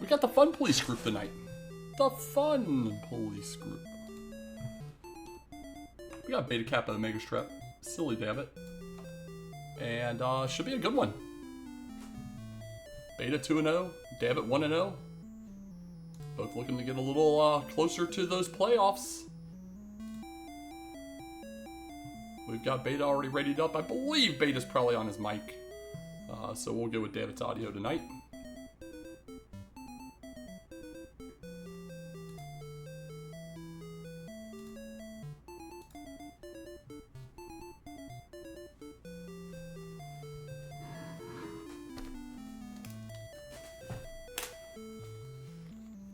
We got the fun police group tonight. The fun police group. We got Beta Kappa Omegastreap, sillydabbit, and should be a good one. Beta 2-0, Dabbit 1-0. Both looking to get a little closer to those playoffs. We've got Beta already readied up. I believe Beta's probably on his mic. So we'll go with David's audio tonight.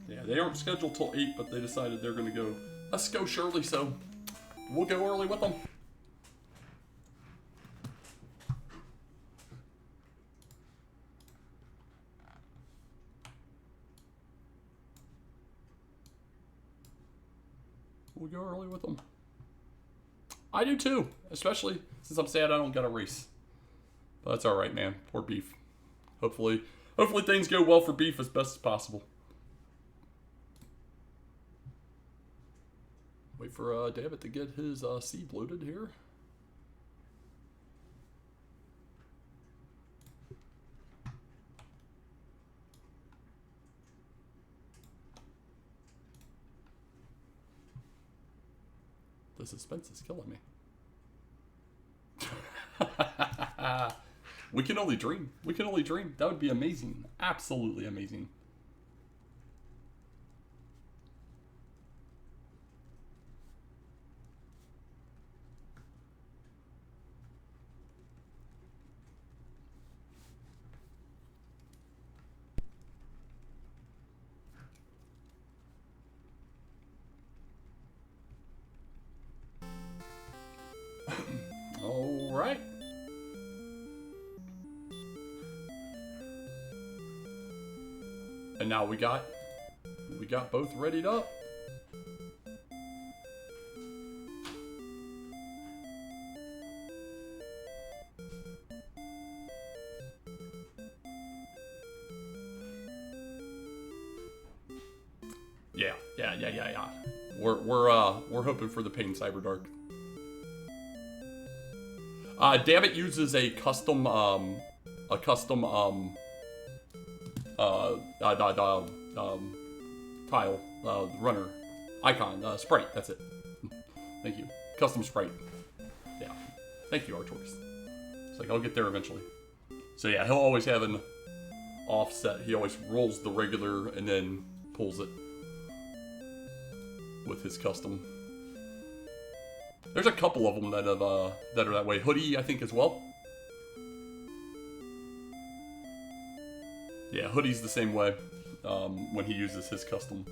Yeah, they aren't scheduled till 8, but they decided they're going to go, let's go Shirley, so we'll go early with them. We'll go early with them. I do too, especially since I'm sad I don't got a race. But that's alright, man. Poor Beef. Hopefully things go well for Beef as best as possible. Wait for David to get his seed loaded here. The suspense is killing me. We can only dream. We can only dream. That would be amazing. Absolutely amazing. All right. And now we got both readied up. Yeah. We're hoping for the Pain Cyberdark. Dabbit uses a custom tile, runner, icon, sprite, that's it. Thank you. Custom sprite. Yeah. Thank you, Artoris. It's like, I'll get there eventually. So yeah, he'll always have an offset. He always rolls the regular and then pulls it with his custom. There's a couple of them that have that are that way. Hoodie, I think, as well. Yeah, Hoodie's the same way when he uses his custom.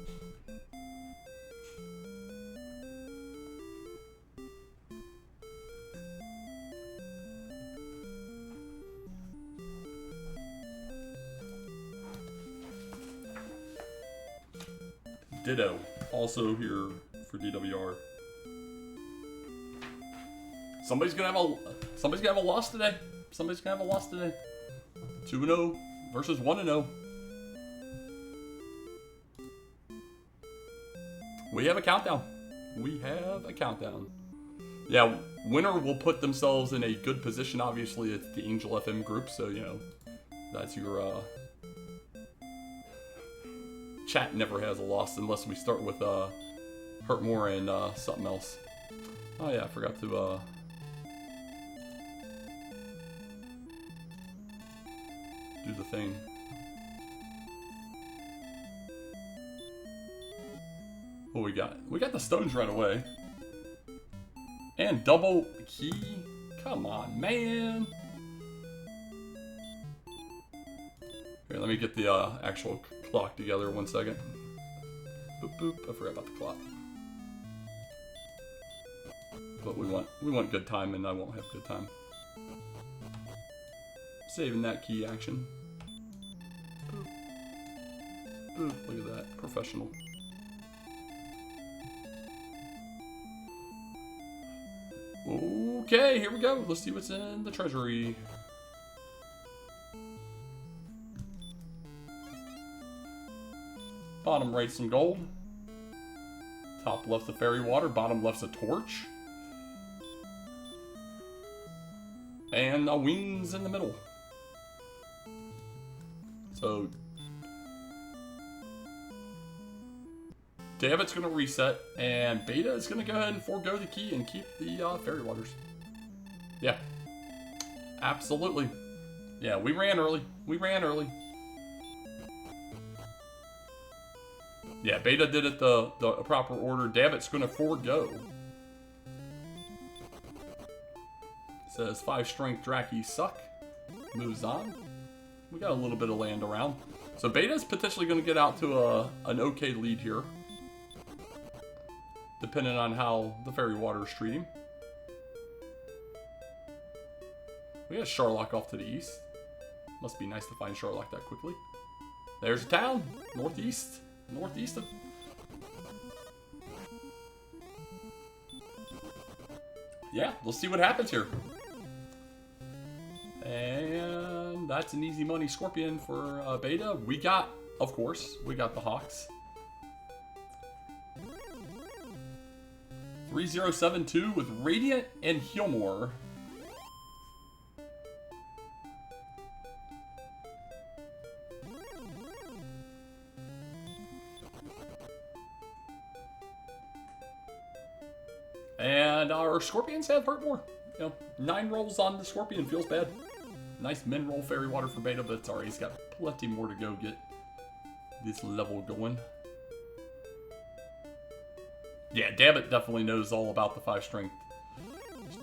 Ditto, also here for DWR. Somebody's gonna have a loss today. Somebody's gonna have a loss today. 2-0 versus 1-0. We have a countdown. We have a countdown. Yeah, winner will put themselves in a good position. Obviously, it's the Angel FM group, so you know that's your chat never has a loss unless we start with Hurt More and something else. Oh yeah, I forgot to do the thing. What we got? We got the stones right away. And double key? Come on, man. Here, let me get the actual clock together 1 second. Boop, boop. I forgot about the clock. But we want good time, and I won't have good time. Saving that key action. Boop. Boop. Look at that. Professional. Okay, here we go. Let's see what's in the treasury. Bottom right, some gold. Top left's a fairy water. Bottom left's a torch. And a wings in the middle. So Dabbit's going to reset, and Beta is going to go ahead and forego the key and keep the fairy waters. Yeah. Absolutely. Yeah, we ran early. We ran early. Yeah, Beta did it the proper order. Dabbit's going to forego. Says 5 strength Draki suck. Moves on. We got a little bit of land around. So Beta's potentially going to get out to an okay lead here. Depending on how the fairy waters treat him. We got Sharlock off to the east. Must be nice to find Sharlock that quickly. There's a town. Northeast. Northeast of... Yeah, let's see what happens here. And that's an easy money Scorpion for Beta. We got, of course, we got the Hawks. 3072 with Radiant and Healmore. And our Scorpions have hurt more. You know, 9 rolls on the Scorpion feels bad. Nice min roll fairy water for Beta, but it's alright. He's got plenty more to go get this level going. Yeah, Dabbit definitely knows all about the 5 strength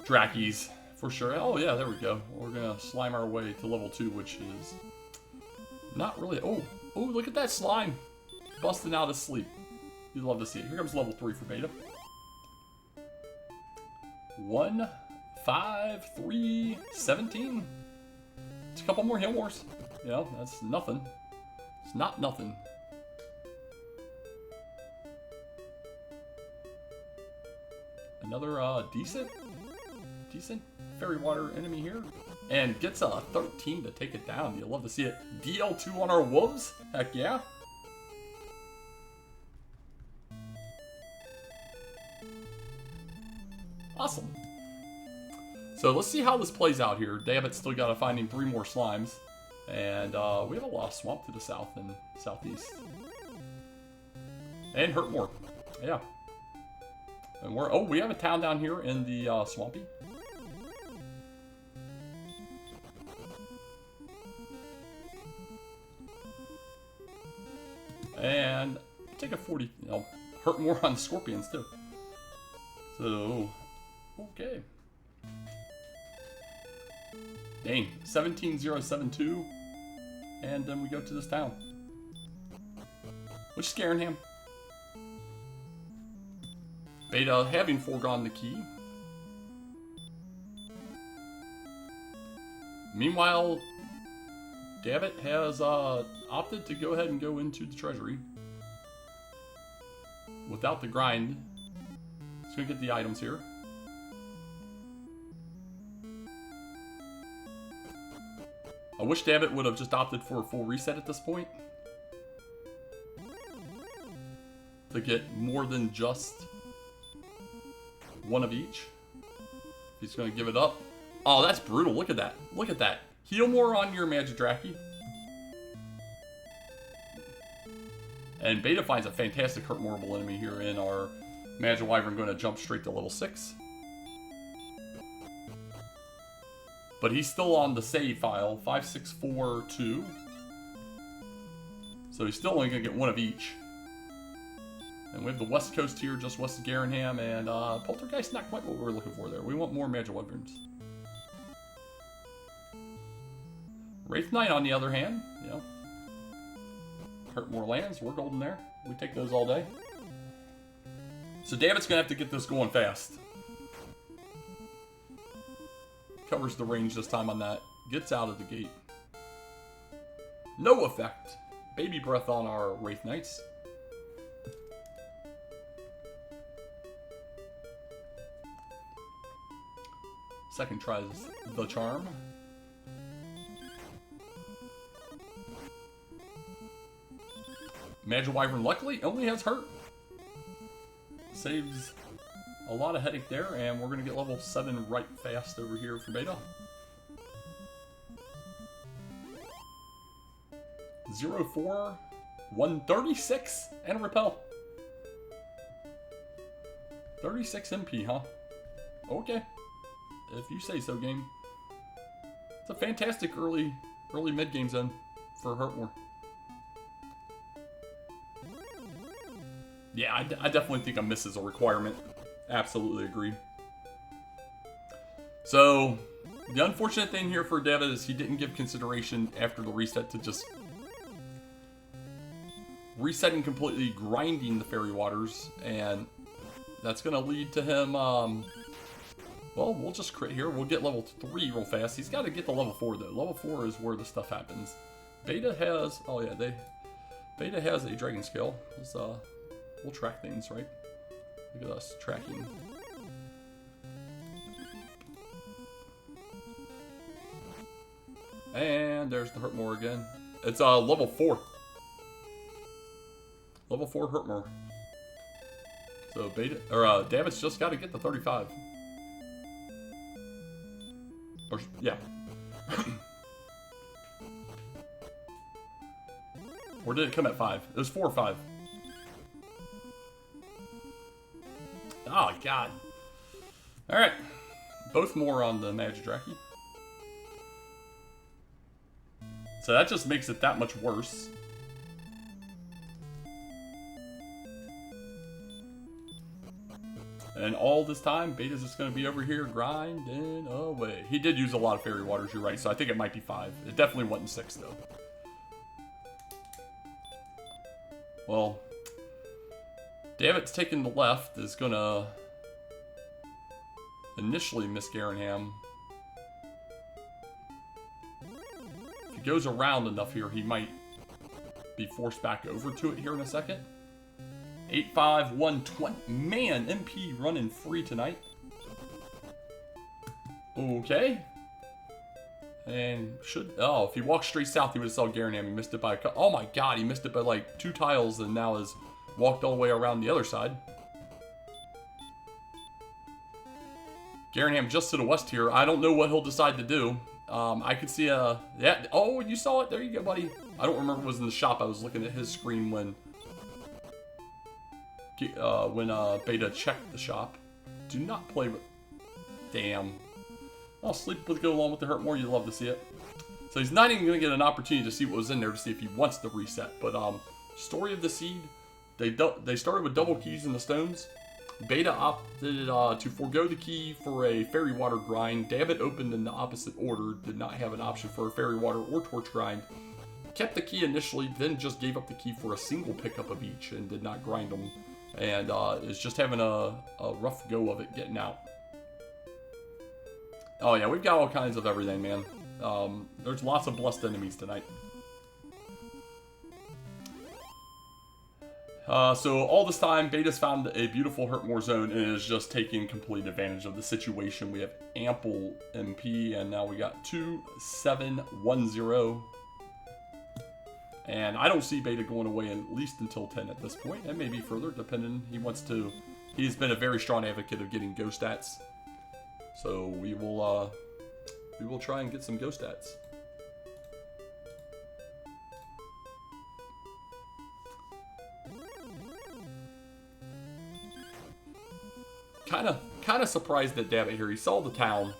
Drakis for sure. Oh yeah, there we go. We're gonna slime our way to level 2, which is not really. Oh, look at that slime busting out of sleep. You'd love to see it. Here comes level 3 for Beta. 1, 5, 3, 17. It's a couple more Healmores. You know, that's nothing. It's not nothing. Another decent fairy water enemy here. And gets a 13 to take it down. You'll love to see it. DL2 on our wolves. Heck yeah. Awesome. So let's see how this plays out here. Dabbit's still got to find him 3 more slimes. And we have a lot of swamp to the south and southeast. And hurt more. Yeah. And we have a town down here in the swampy. And take a 40, hurt more on Scorpions too. So, okay. Dang, 17072. And then we go to this town. Which is Garenham. Beta having foregone the key. Meanwhile, Dabbit has opted to go ahead and go into the treasury. Without the grind. He's going to get the items here. I wish Dabbit would have just opted for a full reset at this point. To get more than just one of each. He's going to give it up. Oh, that's brutal. Look at that. Look at that. Heal more on your Magidraki. And Beta finds a fantastic hurt moreable enemy here in our Magiwyvern, going to jump straight to level 6. But he's still on the save file, 5642. So he's still only going to get one of each. And we have the west coast here, just west of Garenham, and Poltergeist, not quite what we were looking for there. We want more Magiwyverns. Wraith Knight, on the other hand, hurt more lands. We're golden there. We take those all day. So Dabbit's going to have to get this going fast. Covers the range this time on that. Gets out of the gate. No effect. Baby breath on our Wraith Knights. Second tries the charm. Magic Wyvern, luckily, only has hurt. Saves a lot of headache there, and we're going to get level 7 right fast over here for Beta. 0-4, 136, and a repel. 36 MP, huh? Okay. If you say so, game. It's a fantastic early mid-game zone for Hurtmore. Yeah, I definitely think a miss is a requirement. Absolutely agree. So, the unfortunate thing here for David is he didn't give consideration after the reset to just resetting completely, grinding the Fairy Waters, and that's going to lead to him, well, we'll just crit here. We'll get level 3 real fast. He's got to get to level 4, though. Level 4 is where the stuff happens. Beta has, oh yeah, Beta has a Dragon Scale. We'll track things, right? Look at us tracking. And there's the Hurtmore again. It's level 4. Level 4 Hurtmore. So Beta or David's just got to get the 35. Or yeah. Or did it come at 5? It was 4 or 5. Oh, God. Alright. Both more on the Magidraki. So that just makes it that much worse. And all this time, Beta's just going to be over here grinding away. He did use a lot of Fairy Waters, you're right, so I think it might be 5. It definitely wasn't 6, though. Well, David's taking the left is going to initially miss Garanham. If he goes around enough here, he might be forced back over to it here in a second. 8-5, 120. Man, MP running free tonight. Okay. And should... Oh, if he walked straight south, he would have saw Garanham. He missed it by... Oh my god, he missed it by like 2 tiles and now has walked all the way around the other side. Garanham just to the west here. I don't know what he'll decide to do. I could see a... Yeah. Oh, you saw it? There you go, buddy. I don't remember if it was in the shop. I was looking at his screen when Beta checked the shop. Do not play with... Damn. I'll sleep with go along with the Hurtmore. You love to see it. So he's not even going to get an opportunity to see what was in there to see if he wants to reset. But Story of the Seed, they started with double keys in the stones. Beta opted to forego the key for a Fairy Water grind. David opened in the opposite order. Did not have an option for a Fairy Water or Torch grind. Kept the key initially, then just gave up the key for a single pickup of each and did not grind them. And is just having a rough go of it getting out. Oh yeah, we've got all kinds of everything, man. There's lots of blessed enemies tonight. So all this time, Beta's found a beautiful Hurtmore zone and is just taking complete advantage of the situation. We have ample MP, and now we got 2, 7, 1, 0. And I don't see Beta going away at least until 10 at this point, and maybe further, depending. He wants to. He's been a very strong advocate of getting ghost stats, so we will try and get some ghost stats. Kind of surprised at Dabbit here. He saw the town,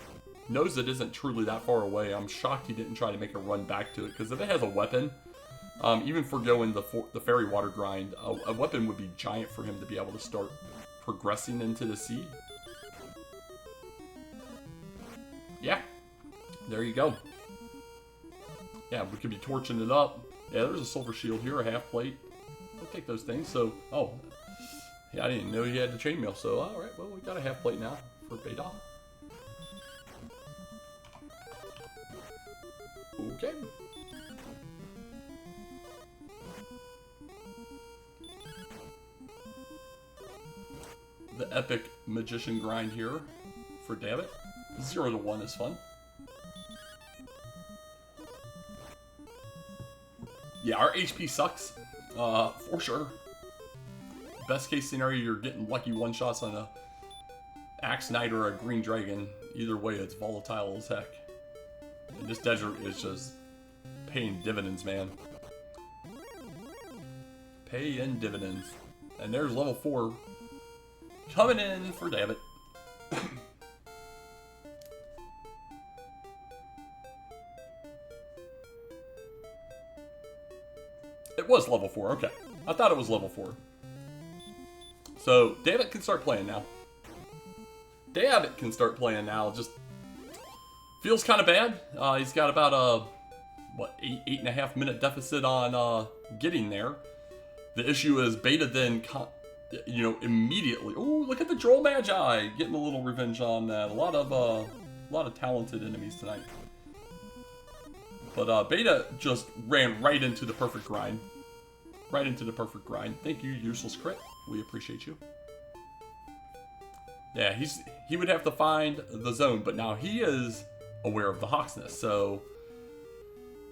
knows it isn't truly that far away. I'm shocked he didn't try to make a run back to it, because if it has a weapon, even forgoing the Fairy Water grind, a weapon would be giant for him to be able to start progressing into the sea. Yeah, there you go. Yeah, we could be torching it up. Yeah, there's a silver shield here, a half plate. I'll take those things. So, oh, yeah, I didn't know he had the chainmail. So, all right, well, we got a half plate now for Beta. Okay. The epic magician grind here for Dabbit. 0 to 1 is fun. Yeah, our HP sucks. For sure. Best case scenario, you're getting lucky one-shots on a Axe Knight or a Green Dragon. Either way, it's volatile as heck. And this desert is just paying dividends, man. Paying dividends. And there's level 4 coming in for Dabbit. It was level 4, okay. I thought it was level 4. So, Dabbit can start playing now. Dabbit can start playing now. Just feels kind of bad. He's got about a, what, 8.5 minute deficit on getting there. The issue is Beta then, you know, immediately. Oh, look at the Droll Magi getting a little revenge on that. A lot of talented enemies tonight. But Beta just ran right into the perfect grind. Right into the perfect grind. Thank you, Useless Crit. We appreciate you. Yeah, he would have to find the zone, but now he is aware of the Hawk's Nest, so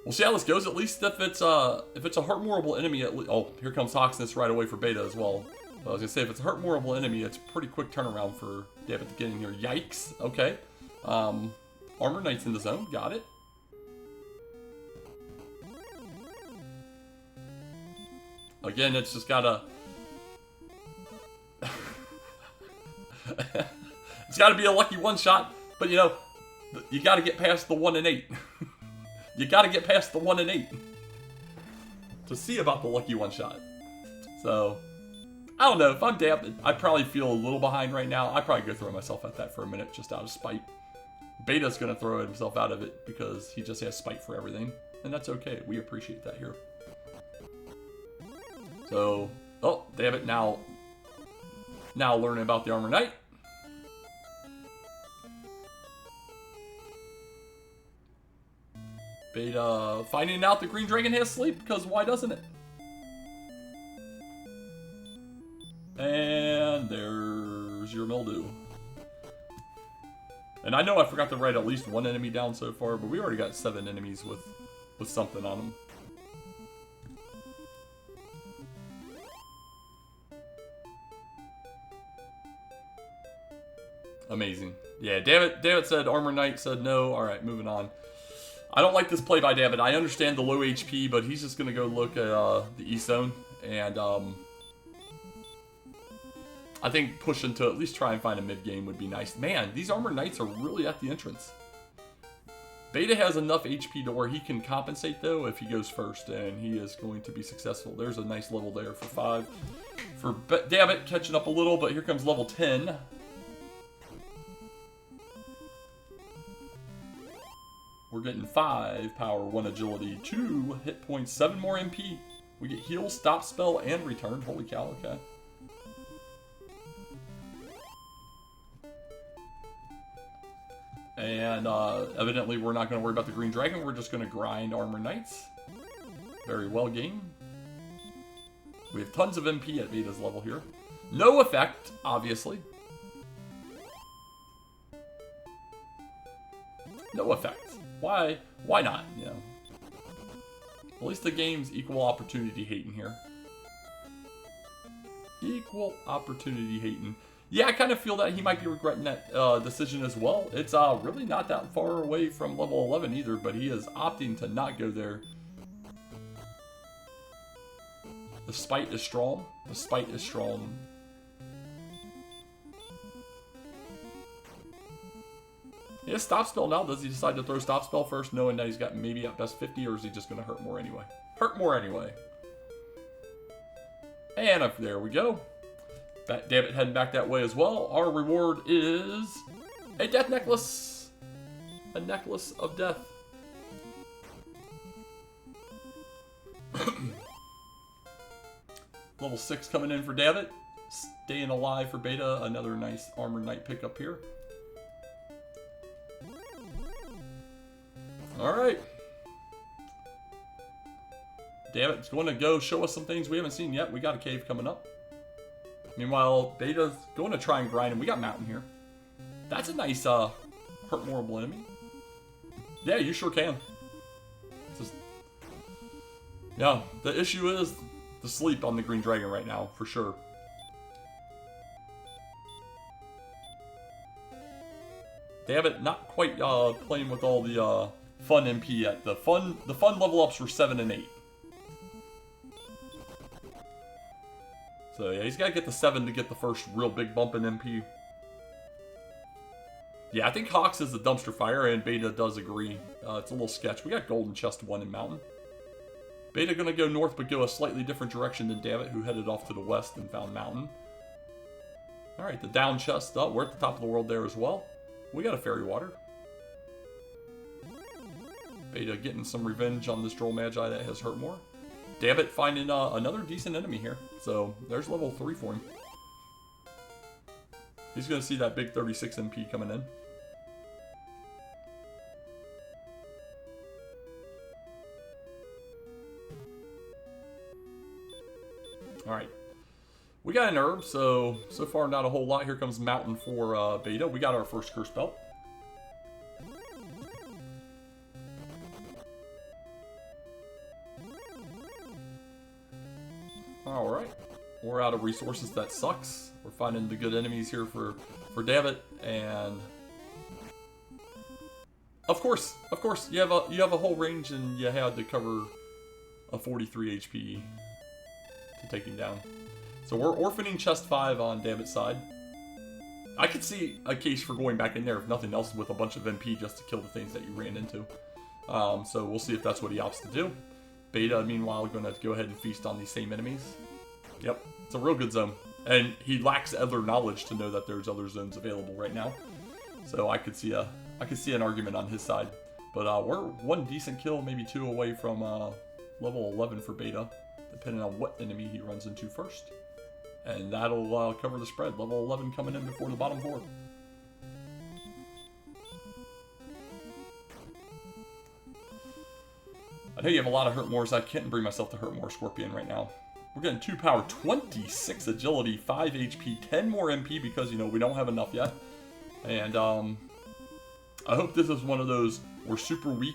we'll see how this goes. At least if it's a hurt-moreable enemy, oh, here comes Hawk's Nest right away for Beta as well. But I was gonna say, if it's a hurt-moreable enemy, it's a pretty quick turnaround for Dabbit to get in here. Yikes. Okay. Armor Knight's in the zone. Got it. Again, it's just gotta. It's gotta be a lucky one-shot, but you know, you gotta get past the 1 in 8. You gotta get past the 1 in 8 to see about the lucky one-shot. So, I don't know. If I'm Dabbit, I'd probably feel a little behind right now. I'd probably go throw myself at that for a minute just out of spite. Beta's gonna throw himself out of it because he just has spite for everything, and that's okay. We appreciate that here. So, oh, Dabbit now learning about the Armor Knight. Beta finding out the Green Dragon has sleep, because why doesn't it? And there's your Mildew. And I know I forgot to write at least 1 enemy down so far, but we already got 7 enemies with something on them. Amazing. Yeah, Dabbit said Armor Knight said no. Alright, moving on. I don't like this play by Dabbit. I understand the low HP, but he's just going to go look at the East Zone. And I think pushing to at least try and find a mid-game would be nice. Man, these Armor Knights are really at the entrance. Beta has enough HP to where he can compensate, though, if he goes first. And he is going to be successful. There's a nice level there for 5. For Dabbit, catching up a little, but here comes level 10. We're getting 5 power, 1 agility, 2 hit points, 7 more MP. We get heal, stop spell, and return. Holy cow, okay. And evidently we're not going to worry about the Green Dragon. We're just going to grind Armor Knights. Very well game. We have tons of MP at Beta's level here. No effect, obviously. No effect. Why not, you know? At least the game's equal opportunity hating here. Equal opportunity hating. Yeah, I kind of feel that he might be regretting that decision as well. It's really not that far away from level 11 either, but he is opting to not go there. The spite is strong. The spite is strong. He has stop spell now. Does he decide to throw stop spell first, knowing that he's got maybe at best 50, or is he just going to hurt more anyway? Hurt more anyway. And up there we go. Dabbit heading back that way as well. Our reward is a death necklace. A necklace of death. Level 6 coming in for Dabbit. Staying alive for Beta. Another nice Armor Knight pickup here. Alright. Dabbit's going to go show us some things we haven't seen yet. We got a cave coming up. Meanwhile, Beta's going to try and grind, and we got Mountain here. That's a nice, hurt-moreable enemy. Yeah, you sure can. Just, yeah, the issue is sleep on the Green Dragon right now, for sure. Damn it, not quite playing with all the fun MP yet. The fun level ups were 7 and 8. So yeah, he's got to get the 7 to get the first real big bump in MP. Yeah, I think Hawks is the dumpster fire, and Beta does agree. It's a little sketch. We got Golden Chest 1 in Mountain. Beta gonna go north, but go a slightly different direction than Dammit, who headed off to the west and found Mountain. Alright, the down chest up. We're at the top of the world there as well. We got a Fairy Water. Beta getting some revenge on this Droll Magi that has hurt more. Dammit finding another decent enemy here. So, there's level 3 for him. He's gonna see that big 36 MP coming in. Alright. We got an herb, so far not a whole lot. Here comes Mountain for Beta. We got our first Curse Belt. Alright. We're out of resources. That sucks. We're finding the good enemies here for Dammit, and of course, you have a whole range, and you had to cover a 43 HP to take him down. So we're orphaning chest 5 on Dammit's side. I could see a case for going back in there, if nothing else, with a bunch of MP just to kill the things that you ran into. So we'll see if that's what he opts to do. Beta, meanwhile, going to go ahead and feast on these same enemies. Yep, it's a real good zone. And he lacks other knowledge to know that there's other zones available right now. So I could see an argument on his side. But we're one decent kill, maybe 2 away from level 11 for Beta, depending on what enemy he runs into first. And that'll cover the spread. Level 11 coming in before the bottom 4. I know you have a lot of hurt mores. I can't bring myself to hurt more Scorpion right now. We're getting 2 power, 26 agility, 5 HP, 10 more MP because, you know, we don't have enough yet. And I hope this is one of those, we're super weak,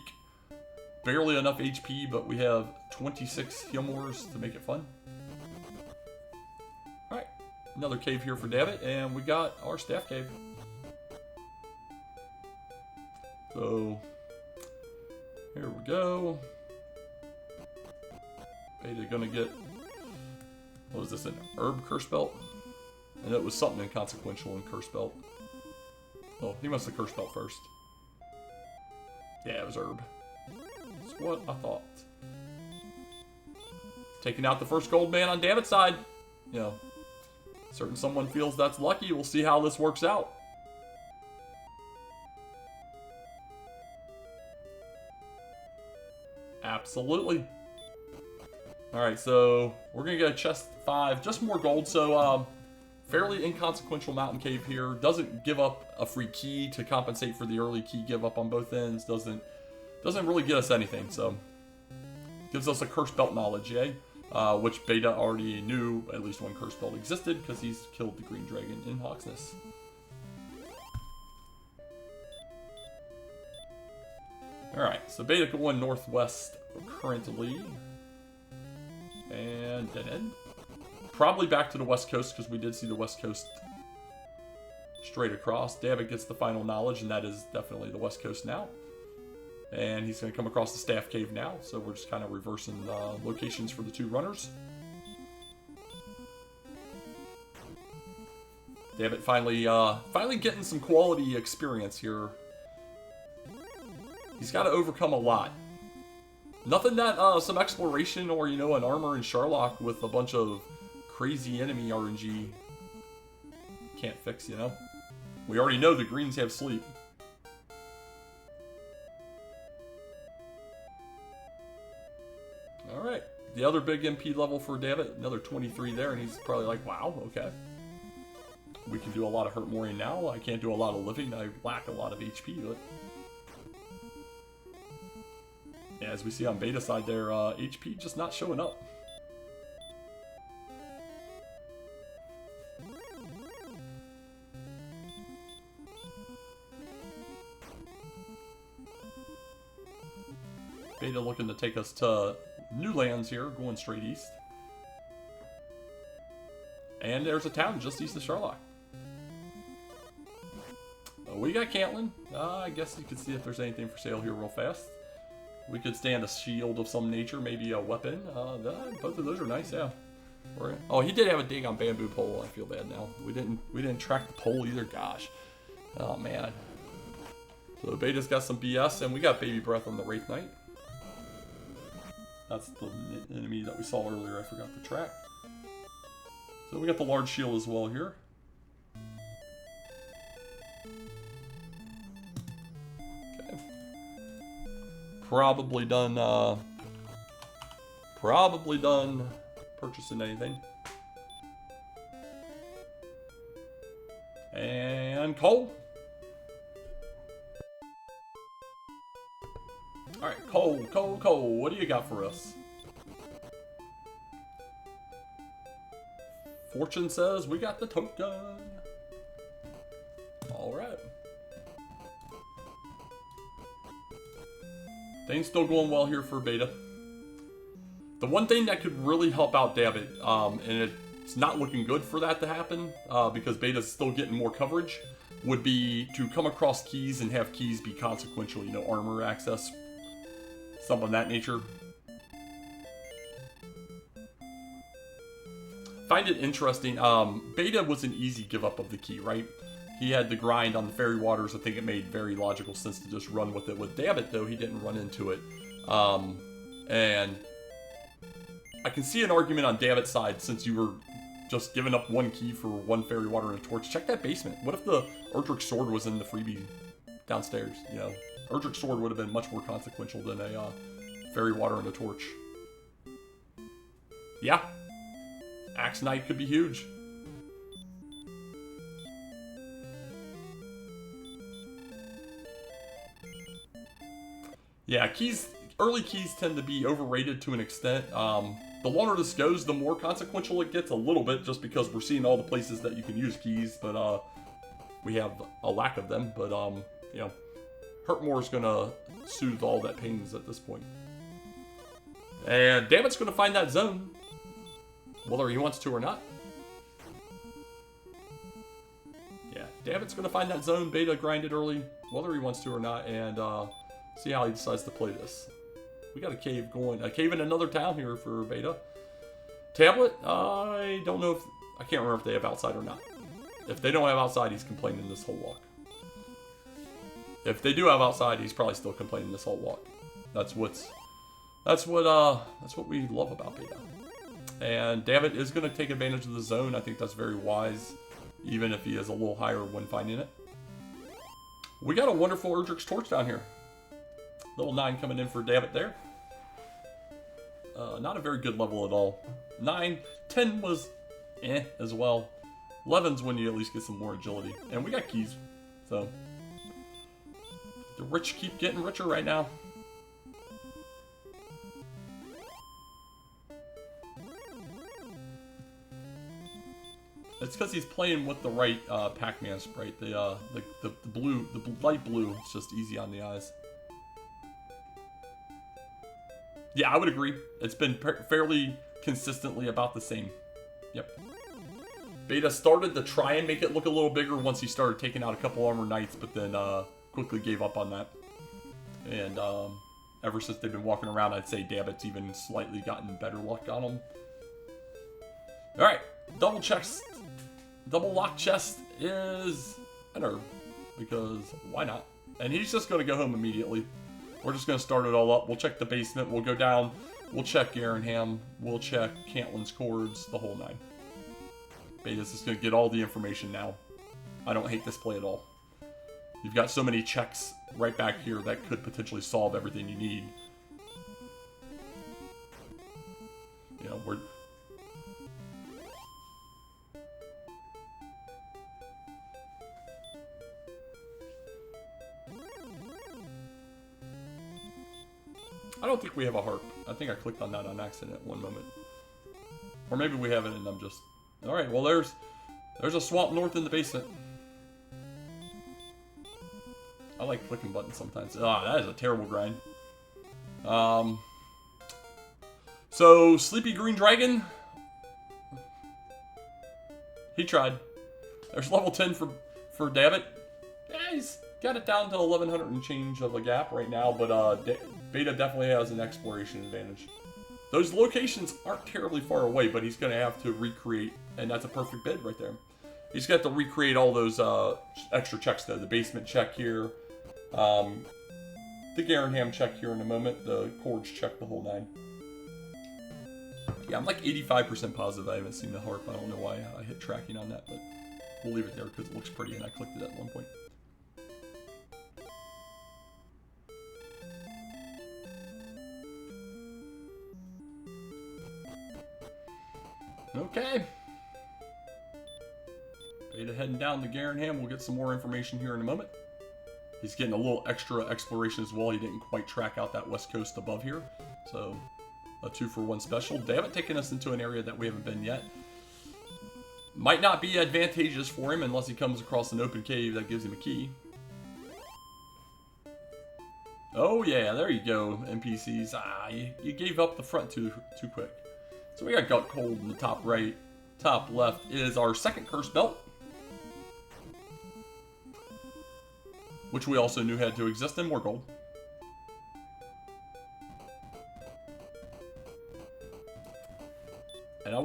barely enough HP, but we have 26 heal mores to make it fun. Alright, another cave here for Dammit, and we got our staff cave. So, here we go. Beta gonna get, what was this, an herb curse belt? And it was something inconsequential in curse belt. Oh, he must have curse belt first. Yeah, it was herb. That's what I thought. Taking out the first gold man on Dammit's side. You know, certain someone feels that's lucky. We'll see how this works out. Absolutely. Alright, so we're going to get a chest 5, just more gold, so fairly inconsequential mountain cave here. Doesn't give up a free key to compensate for the early key give up on both ends. Doesn't really get us anything, so gives us a curse belt knowledge, yay? Which Beta already knew at least one curse belt existed because he's killed the Green Dragon in Hawksness. Alright, so Beta going northwest currently. And dead end. Probably back to the west coast because we did see the west coast straight across. Dammit gets the final knowledge, and that is definitely the west coast now. And he's going to come across the staff cave now, so we're just kind of reversing locations for the 2 runners. Dammit finally getting some quality experience here. He's got to overcome a lot. Nothing that some exploration or, you know, an armor in Sharlock with a bunch of crazy enemy RNG can't fix, you know? We already know the greens have sleep. Alright, the other big MP level for Dammit, another 23 there, and he's probably like, wow, okay. We can do a lot of hurt moring now. I can't do a lot of living. I lack a lot of HP, but yeah, as we see on Beta side there, HP just not showing up. Beta looking to take us to new lands here, going straight east. And there's a town just east of Sherlock. We got Cantlin. I guess you could see if there's anything for sale here real fast. We could stand a shield of some nature, maybe a weapon. Both of those are nice, yeah. Oh, he did have a dig on bamboo pole. I feel bad now. We didn't track the pole either. Gosh. Oh man. So Beta's got some BS, and we got baby breath on the Wraith Knight. That's the enemy that we saw earlier. I forgot to track. So we got the large shield as well here. Okay. Probably done purchasing anything. And Cole. Alright, Cole, what do you got for us? Fortune says we got the token. Alright. Things still going well here for Beta. The one thing that could really help out Dabbit, and it's not looking good for that to happen, because Beta's still getting more coverage, would be to come across keys and have keys be consequential, you know, armor access, something of that nature. Find it interesting. Beta was an easy give up of the key, right? He had the grind on the fairy waters. I think it made very logical sense to just run with it. With Dabbit, though, he didn't run into it. And I can see an argument on Dabbit's side, since you were just giving up one key for one fairy water and a torch. Check that basement. What if the Erdrick sword was in the freebie downstairs? You know, Erdrick sword would have been much more consequential than a fairy water and a torch. Yeah. Axe Knight could be huge. Yeah, early keys tend to be overrated to an extent. The longer this goes, the more consequential it gets a little bit, just because we're seeing all the places that you can use keys, but we have a lack of them. But you know, Hurtmore's gonna soothe all that pains at this point. And Dammit's gonna find that zone, whether he wants to or not. Yeah, Dammit's gonna find that zone. Beta grinded early, whether he wants to or not, and see how he decides to play this. We got a cave going. A cave in another town here for Beta. Tablet? I don't know if... I can't remember if they have outside or not. If they don't have outside, he's complaining this whole walk. If they do have outside, he's probably still complaining this whole walk. That's what we love about Beta. And Dammit is going to take advantage of the zone. I think that's very wise, even if he is a little higher when finding it. We got a wonderful Erdrick's Torch down here. Level 9 coming in for Dammit there. Not a very good level at all. 9, 10 was as well. 11's when you at least get some more agility. And we got keys, so the rich keep getting richer right now. It's because he's playing with the right Pac-Man sprite. The blue, the light blue, it's just easy on the eyes. Yeah, I would agree. It's been fairly consistently about the same. Yep. Beta started to try and make it look a little bigger once he started taking out a couple armor knights, but then quickly gave up on that. And ever since they've been walking around, I'd say Dabbit's even slightly gotten better luck on them. Alright, double lock chest is an herb, because why not? And he's just going to go home immediately. We're just going to start it all up. We'll check the basement. We'll go down. We'll check Garenham. We'll check Cantlin's Cords, the whole 9. Beta's just going to get all the information now. I don't hate this play at all. You've got so many checks right back here that could potentially solve everything you need. You know, I don't think we have a harp. I think I clicked on that on accident at one moment. Or maybe we have it and I'm just... Alright, well there's a swamp north in the basement. I like clicking buttons sometimes. Ah, that is a terrible grind. So, Sleepy Green Dragon. He tried. There's level 10 for Dabbit. Yeah, he's got it down to 1100 and change of a gap right now, but Beta definitely has an exploration advantage. Those locations aren't terribly far away, but he's going to have to recreate, and that's a perfect bid right there. He's got to recreate all those extra checks, though. The basement check here, the Garanham check here in a moment, the Cords check, the whole 9. Yeah, I'm like 85% positive I haven't seen the harp. I don't know why I hit tracking on that, but we'll leave it there because it looks pretty, and I clicked it at one point. Okay. Beta heading down to Garanham. We'll get some more information here in a moment. He's getting a little extra exploration as well. He didn't quite track out that west coast above here. So, a 2-for-1 special. They haven't taken us into an area that we haven't been yet. Might not be advantageous for him unless he comes across an open cave that gives him a key. Oh yeah, there you go, NPCs. You gave up the front too quick. So we got Gut Cold in the top right. Top left is our second curse belt, which we also knew had to exist, and more gold. And I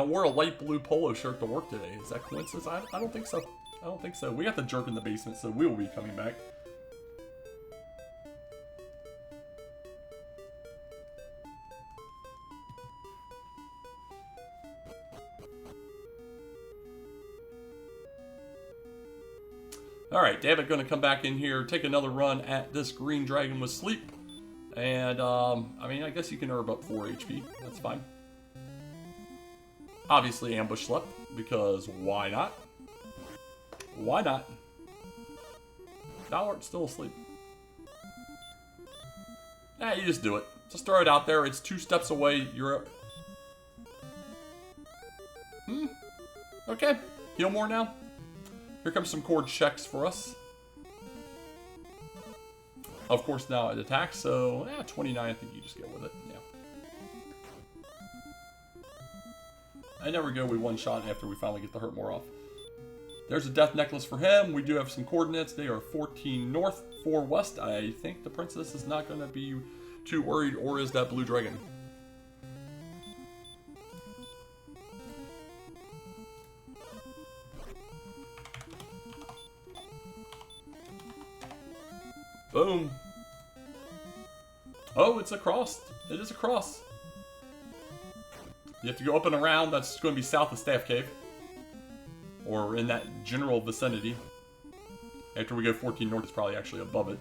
wore a light blue polo shirt to work today. Is that coincidence? I don't think so. I don't think so. We got the jerk in the basement, so we will be coming back. Alright, David going to come back in here, take another run at this green dragon with sleep. And, I mean, I guess you can herb up 4 HP. That's fine. Obviously ambush slept, because why not? Why not? Dallart's still asleep. Nah, you just do it. Just throw it out there. It's 2 steps away. You're... Okay. Heal more now. Here comes some cord checks for us. Of course, now it attacks, so 29, I think you just go with it. Yeah. And there we go, we one-shot after we finally get the hurt more off. There's a death necklace for him. We do have some coordinates. They are 14 north, 4 west. I think the princess is not going to be too worried, or is that blue dragon? Boom. Oh, it's a cross. It is a cross. You have to go up and around. That's going to be south of Staff Cave. Or in that general vicinity. After we go 14 north, it's probably actually above it.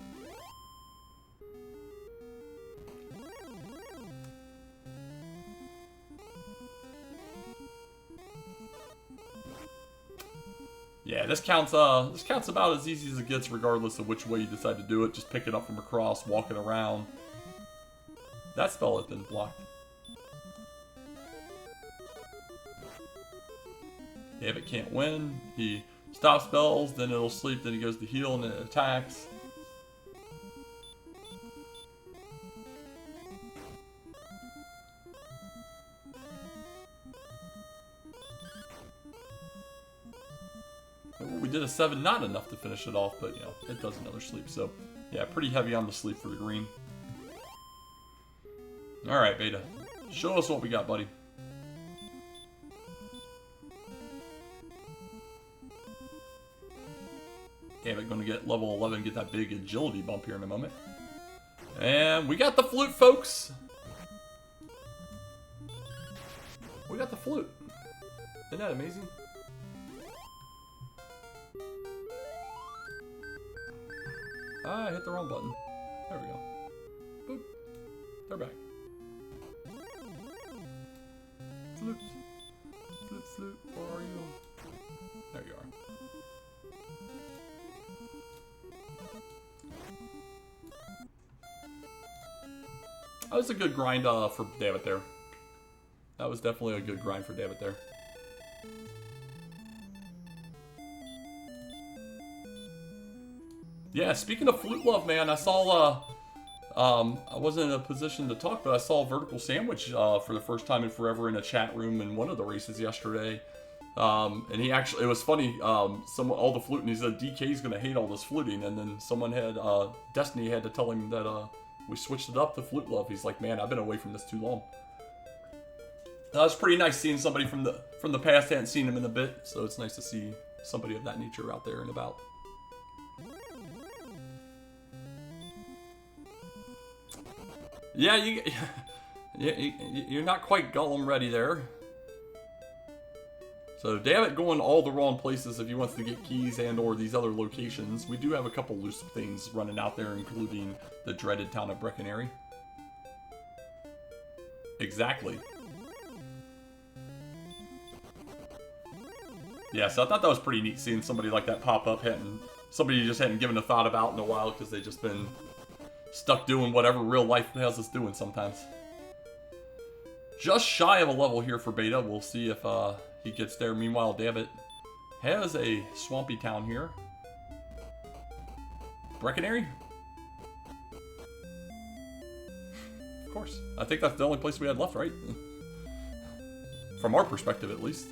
Yeah, this counts about as easy as it gets, regardless of which way you decide to do it. Just pick it up from across, walk it around. That spell has been blocked. Dabbit can't win. He stops spells, then it'll sleep, then he goes to heal, and then it attacks. We did a 7, not enough to finish it off, but you know, it does another sleep. So, yeah, pretty heavy on the sleep for the green. Alright, Beta. Show us what we got, buddy. Dabbit going to get level 11, get that big agility bump here in a moment. And we got the flute, folks! We got the flute. Isn't that amazing? I hit the wrong button. There we go. Boop. They're back. Flute. Flute, flute, where are you? There you are. That was a good grind for Dabbit there. That was definitely a good grind for Dabbit there. Yeah, speaking of flute love, man, I saw, I wasn't in a position to talk, but I saw Vertical Sandwich for the first time in forever in a chat room in one of the races yesterday. And he actually, it was funny, all the fluting, he said DK's gonna hate all this fluting, and then someone had, Destiny had to tell him that, we switched it up to flute love. He's like, man, I've been away from this too long. That was pretty nice seeing somebody from the past. Hadn't seen him in a bit, so it's nice to see somebody of that nature out there and about. Yeah, you're not quite Gollum ready there. So Dabbit going all the wrong places if he wants to get keys and or these other locations. We do have a couple loose things running out there, including the dreaded town of Breckenary. Exactly. Yeah, so I thought that was pretty neat seeing somebody like that pop up. Somebody you just hadn't given a thought about in a while because they've just been stuck doing whatever real life has us doing sometimes. Just shy of a level here for Beta. We'll see if he gets there. Meanwhile, Dabbit has a swampy town here. Breckenary? Of course. I think that's the only place we had left, right? From our perspective, at least.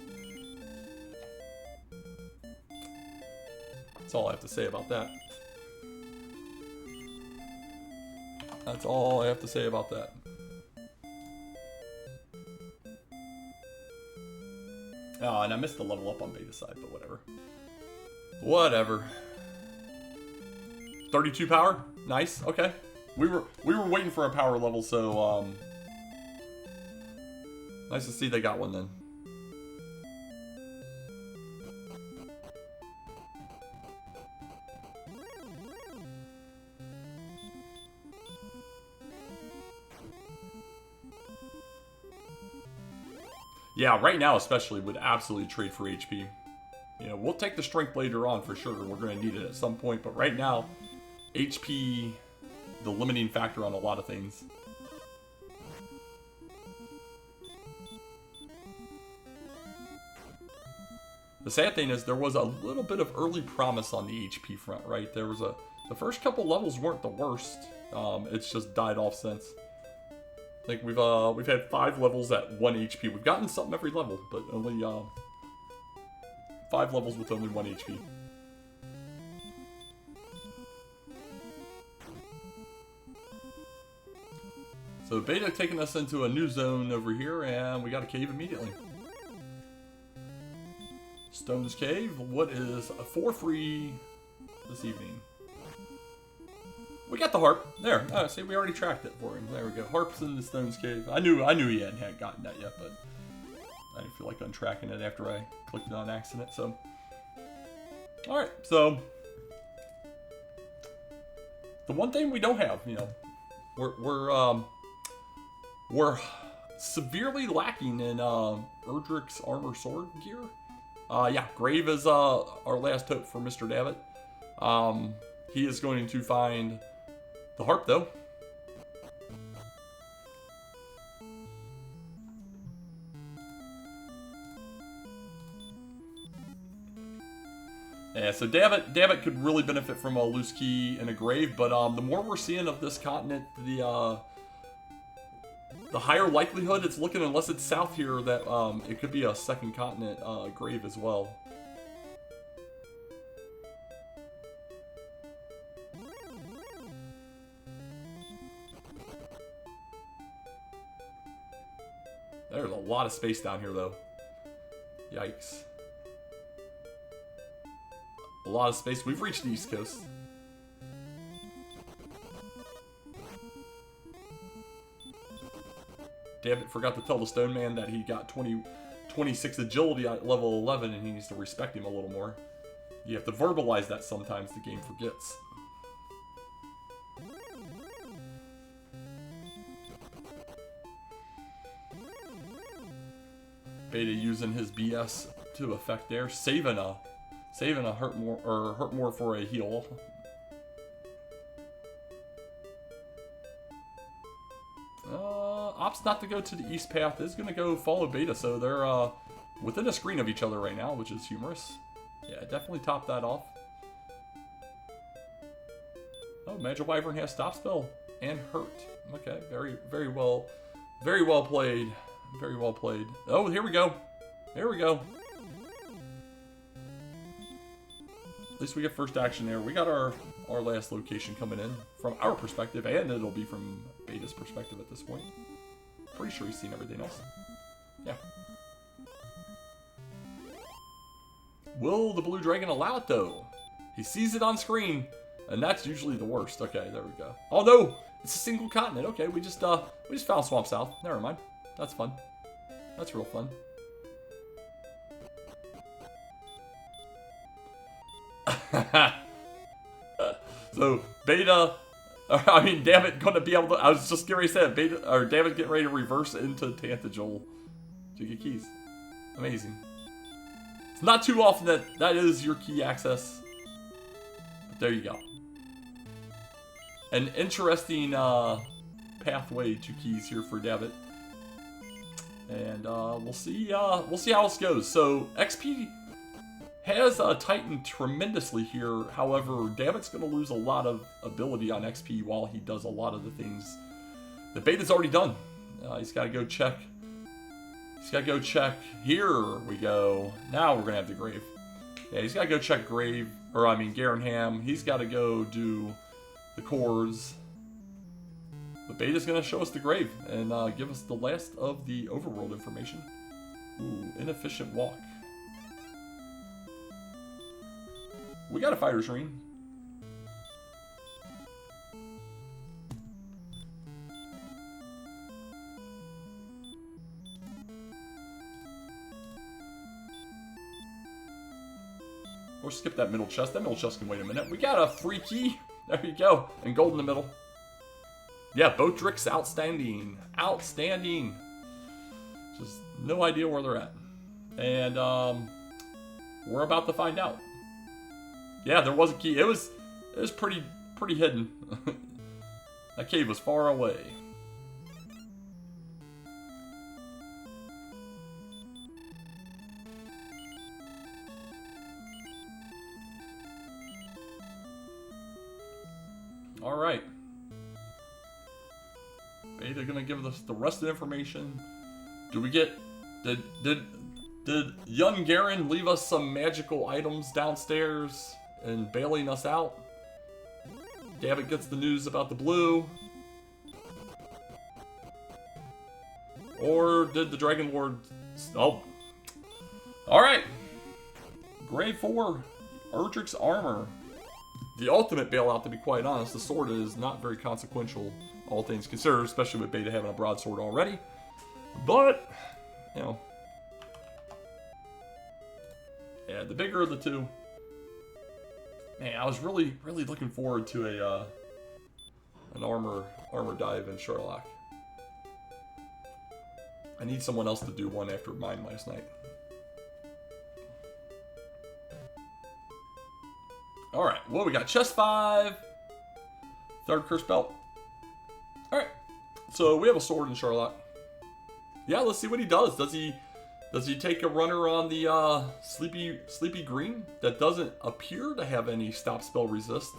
That's all I have to say about that. That's all I have to say about that. Oh, and I missed the level up on Beta side, but whatever. Whatever. 32 power? Nice, okay. We were waiting for a power level, so nice to see they got one then. Yeah, right now especially would absolutely trade for HP. You know, we'll take the strength later on for sure. We're going to need it at some point, but right now, HP, the limiting factor on a lot of things. The sad thing is there was a little bit of early promise on the HP front, right? There was the first couple levels weren't the worst. It's just died off since. I think we've had 5 levels at 1 HP. We've gotten something every level, but only 5 levels with only 1 HP. So Beta taking us into a new zone over here, and we got a cave immediately. Stone's Cave. What is for free this evening? We got the harp. There. Oh, see, we already tracked it for him. There we go. Harp's in the Stone's Cave. I knew he hadn't gotten that yet, but I didn't feel like untracking it after I clicked it on accident, so. Alright, so. The one thing we don't have, you know, we're severely lacking in Erdrick's armor sword gear. Yeah, Grave is our last hope for Mr. Dabbit. He is going to find the harp, though. Yeah, so Dabbit could really benefit from a loose key and a grave, but the more we're seeing of this continent, the higher likelihood it's looking, unless it's south here, that it could be a second continent grave as well. There's a lot of space down here, though. Yikes. A lot of space. We've reached the East Coast. Damn it, forgot to tell the Stone Man that he got 26 agility at level 11 and he needs to respect him a little more. You have to verbalize that sometimes, the game forgets. Beta using his BS to effect there, saving a hurt more for a heal. Opts not to go to the east path, is going to go follow Beta, so they're within a screen of each other right now, which is humorous. Yeah, definitely top that off. Oh, Magic Wyvern has stop spell and hurt. Okay, very well played. Very well played. Oh, here we go. Here we go. least we get first action there. We got our last location coming in from our perspective, and it'll be from Beta's perspective at this point. Pretty sure he's seen everything else. Yeah. Will the blue dragon allow it, though? He sees it on screen, and that's usually the worst. Okay, there we go. Oh, no! It's a single continent. Okay, we just found Swamp South. Never mind. That's fun. That's real fun. So, Beta... I mean, Dammit gonna be able to... I was just getting ready to say, Beta... Or Dammit getting ready to reverse into Tantagel to get keys. Amazing. It's not too often that is your key access. But there you go. An interesting pathway to keys here for Dammit. And we'll see how this goes. So, XP has tightened tremendously here. However, Dammit's going to lose a lot of ability on XP while he does a lot of the things that Beta's already done. He's got to go check. He's got to go check. Here we go. Now we're going to have the grave. Yeah, he's got to go check grave. Or, I mean, Garenham. He's got to go do the cores. But Beta's going to show us the grave and give us the last of the overworld information. Ooh, inefficient walk. We got a fighter's ring. Or skip that middle chest. That middle chest can wait a minute. We got a free key. There you go. And gold in the middle. Yeah, Botrix, outstanding. Outstanding. Just no idea where they're at. And we're about to find out. Yeah, there was a key. It was pretty hidden. That cave was far away. All right. Beta gonna give us the rest of the information. Do we get? Did young Garen leave us some magical items downstairs and bailing us out? Dammit gets the news about the blue. Or did the Dragon Lord... Oh. Alright. Grade 4. Erdrick's armor. The ultimate bailout, to be quite honest. The sword is not very consequential, all things considered, especially with Beta having a broadsword already. But, you know... Yeah, the bigger of the two. Man, I was really looking forward to an armor dive in Sherlock. I need someone else to do one after mine last night. Alright, well, we got chest 5. Third curse belt. Alright, so we have a sword in Sherlock. Yeah, let's see what he does. Does he take a runner on the sleepy green that doesn't appear to have any stop spell resist?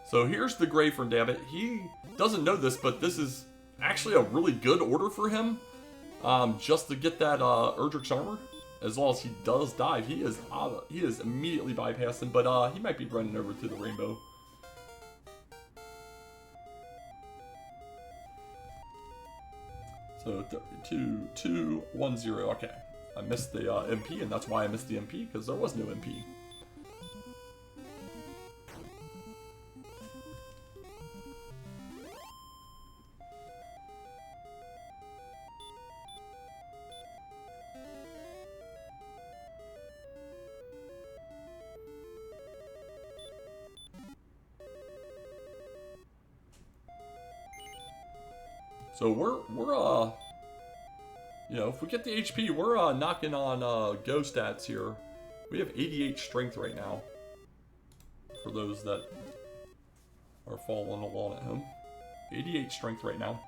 So here's the grave from Dammit. He doesn't know this, but this is actually a really good order for him. Just to get that Erdrick's armor. As long as he does dive, he is immediately bypassing, but he might be running over to the rainbow. So 2, 1, 0. Okay, I missed the MP, and that's why I missed the MP, because there was no MP. So we're you know, if we get the HP, we're knocking on go stats here. We have 88 strength right now. For those that are following along at home. 88 strength right now.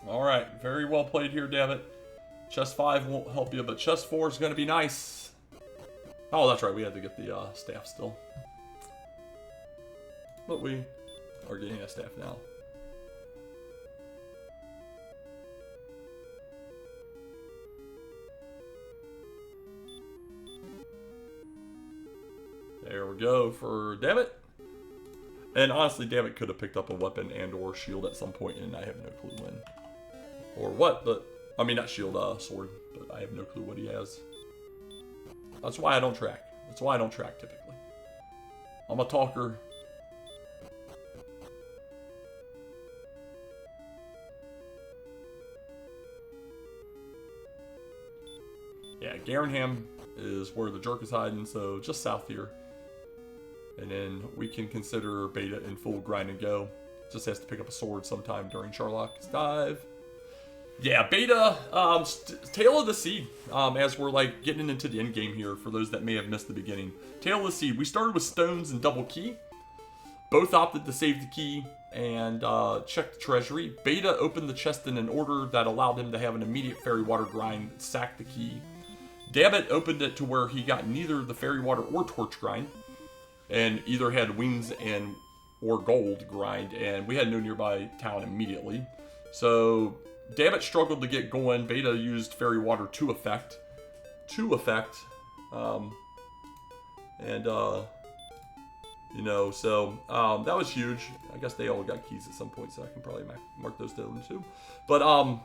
Alright, very well played here, Dammit. Chest 5 won't help you, but chest 4 is going to be nice. Oh, that's right. We had to get the staff still. But we are getting a staff now. There we go for Dabbit. And honestly, Dabbit could have picked up a weapon and or shield at some point, and I have no clue when. Or what, but... I mean, not shield, sword, but I have no clue what he has. That's why I don't track. That's why I don't track, typically. I'm a talker. Yeah, Garenham is where the jerk is hiding, so just south here. And then we can consider Beta in full grind and go. Just has to pick up a sword sometime during Sharlock's dive. Yeah, Beta, Tail of the Seed, as we're like getting into the end game here for those that may have missed the beginning. Tail of the Seed, we started with stones and double key. Both opted to save the key and check the treasury. Beta opened the chest in an order that allowed him to have an immediate fairy water grind, sack the key. Dabbit opened it to where he got neither the fairy water or torch grind, and either had wings and or gold grind, and we had no nearby town immediately. So Dabbit struggled to get going. Beta used fairy water to effect. You know, so that was huge. I guess they all got keys at some point, so I can probably mark those down too. But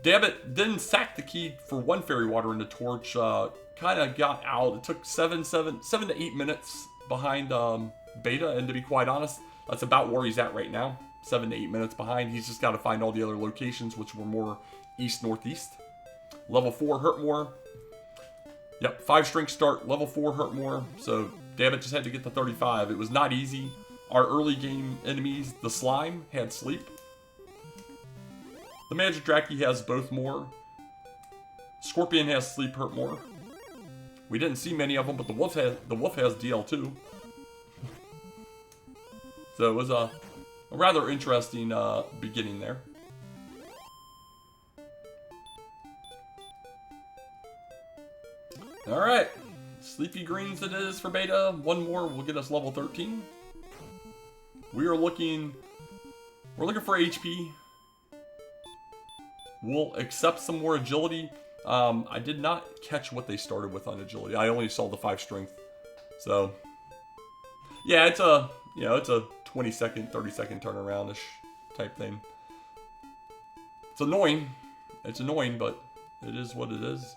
Dabbit then sacked the key for one fairy water and the torch. Kind of got out. It took 7 to 8 minutes behind Beta, and to be quite honest, that's about where he's at right now. 7 to 8 minutes behind. He's just got to find all the other locations, which were more east-northeast. Level 4 hurt more. Yep, 5 strength start. Level 4 hurt more. So Dabbit just had to get to 35. It was not easy. Our early game enemies, the slime, had sleep. The Magic Draki has both more. Scorpion has sleep, hurt more. We didn't see many of them, but the wolf has DL too. So it was a rather interesting beginning there. All right, Sleepy Greens it is for Beta. One more will get us level 13. We're looking for HP. We'll accept some more agility. I did not catch what they started with on agility. I only saw the 5 strength. So yeah, it's a 20-second, 30-second turnaround-ish type thing. It's annoying. It's annoying, but it is what it is.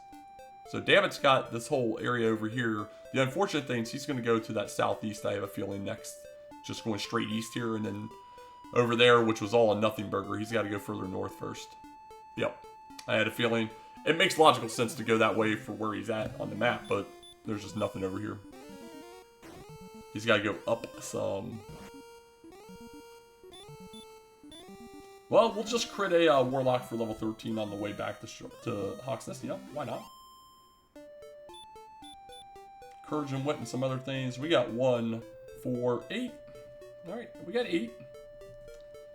So Dabbit's got this whole area over here. The unfortunate thing is he's going to go to that southeast, I have a feeling, next. Just going straight east here, and then over there, which was all a nothing burger, he's got to go further north first. Yep. I had a feeling. It makes logical sense to go that way for where he's at on the map, but there's just nothing over here. He's got to go up some. Well, we'll just crit a Warlock for level 13 on the way back to Hawk's Nest. Yeah, why not? Courage and Wit and some other things. We got 1, 4, 8. Alright, we got 8.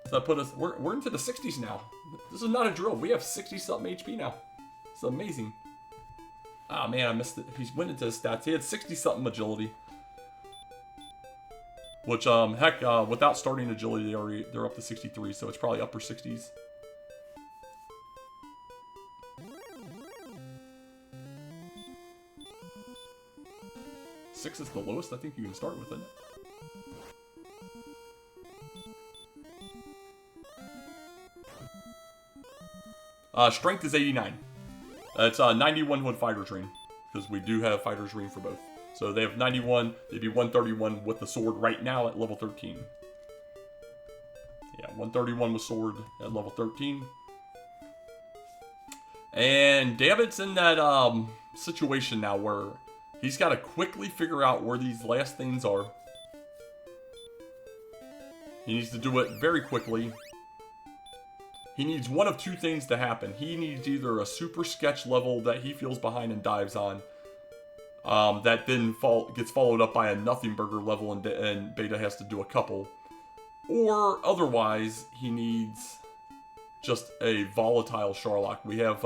So that put us, we're into the 60s now. This is not a drill. We have 60-something HP now. It's amazing. Ah, man, I missed it. He went into his stats. He had 60-something agility. Which, heck, without starting agility, they're up to 63, so it's probably upper 60s. Six is the lowest I think you can start with, isn't it? Strength is 89. It's 91 with Fighter's Ring, because we do have Fighter's Ring for both. So they have 91, they'd be 131 with the sword right now at level 13. Yeah, 131 with sword at level 13. And Dabbit's in that situation now where he's got to quickly figure out where these last things are. He needs to do it very quickly. He needs one of two things to happen. He needs either a super sketch level that he feels behind and dives on, that then gets followed up by a nothing burger level, and Beta has to do a couple. Or otherwise, he needs just a volatile Sharlock. We have,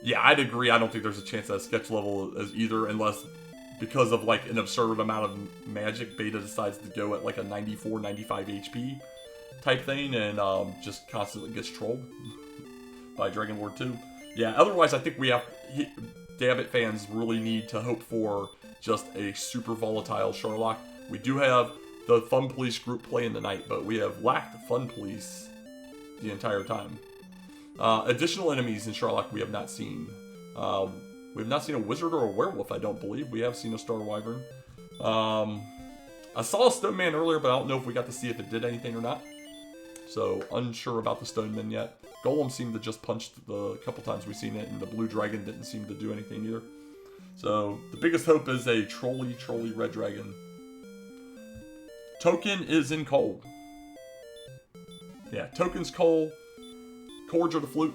Yeah, I'd agree. I don't think there's a chance that sketch level is either, unless because of like an absurd amount of magic, Beta decides to go at like a 94, 95 HP type thing and just constantly gets trolled by Dragon Lord 2. Yeah, otherwise I think we have... Dabbit fans really need to hope for just a super volatile Sherlock. We do have the Fun Police group playing tonight, but we have lacked Fun Police the entire time. Additional enemies in Sherlock we have not seen. We have not seen a wizard or a werewolf, I don't believe. We have seen a Star Wyvern. I saw a Stone Man earlier, but I don't know if we got to see if it did anything or not. So, unsure about the Stone Man yet. Golem seemed to just punch the couple times we've seen it, and the Blue Dragon didn't seem to do anything either. So, the biggest hope is a Trolly Red Dragon. Token is in coal. Yeah, Token's coal. Cords are the flute.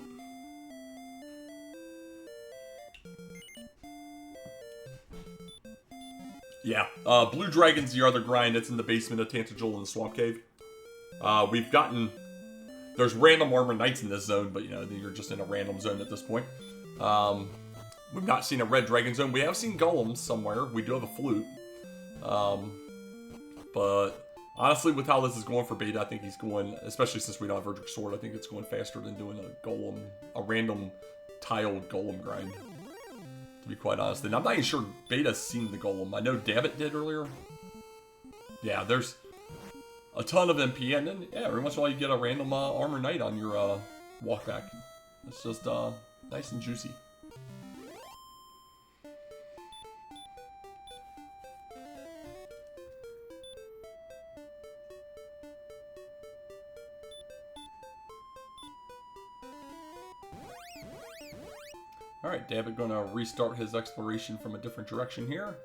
Yeah, Blue Dragon's the other grind that's in the basement of Tantagel in the Swamp Cave. We've gotten... There's random armor knights in this zone, but, you know, you're just in a random zone at this point. We've not seen a red dragon zone. We have seen golems somewhere. We do have a flute. But honestly, with how this is going for Beta, I think he's going, especially since we don't have Verdric Sword, I think it's going faster than doing a random tiled golem grind, to be quite honest. And I'm not even sure Beta's seen the golem. I know Dabbit did earlier. Yeah, there's a ton of MP, and then, yeah, every once in a while you get a random armor knight on your walk back. It's just nice and juicy. Alright, Dabbit gonna restart his exploration from a different direction here.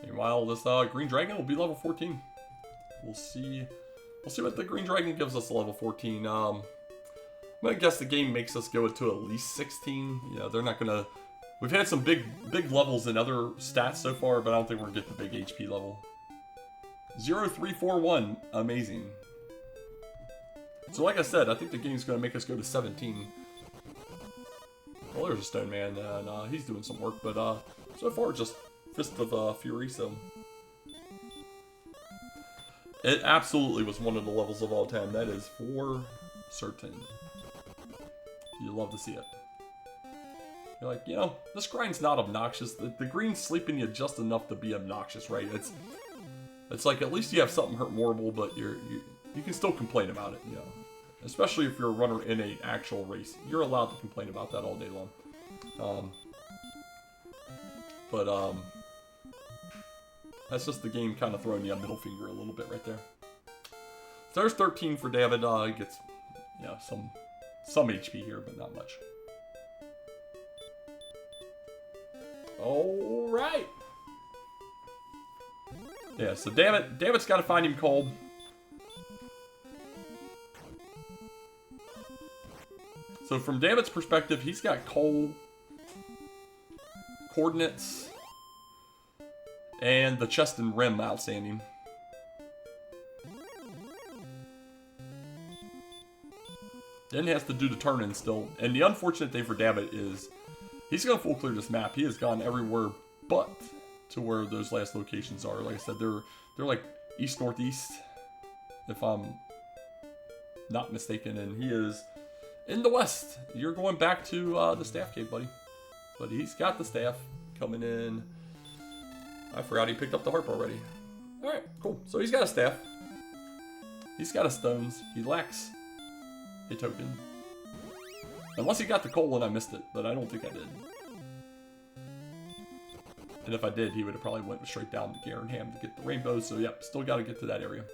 Meanwhile, this Green Dragon will be level 14. We'll see what the Green Dragon gives us at level 14. I'm gonna guess the game makes us go to at least 16. You know, they're not gonna... We've had some big levels in other stats so far, but I don't think we're gonna get the big HP level. 0341, amazing. So like I said, I think the game's gonna make us go to 17. Well, there's a Stone Man, and he's doing some work, but so far just Fist of Fury, so... It absolutely was one of the levels of all time, that is for certain. You love to see it. You're like, you know, this grind's not obnoxious. The green's sleeping you just enough to be obnoxious, right? It's like, at least you have something hurt horrible, but you can still complain about it, you know. Especially if you're a runner in an actual race. You're allowed to complain about that all day long. That's just the game kind of throwing you a middle finger a little bit right there. So there's 13 for David. He gets, you know, some HP here, but not much. All right. Yeah, so David's got to find him cold. So from David's perspective, he's got coal, coordinates, and the chest and rim outstanding. Then he has to do the turn-in still. And the unfortunate thing for Dabbit is he's going to full clear this map. He has gone everywhere but to where those last locations are. Like I said, they're like east-northeast, if I'm not mistaken. And he is in the west. You're going back to the staff cave, buddy. But he's got the staff coming in. I forgot he picked up the harp already. Alright, cool. So he's got a staff. He's got a stones. He lacks a token. Unless he got the coal and I missed it, but I don't think I did. And if I did, he would have probably went straight down to Garenham to get the rainbows. So yep, still got to get to that area.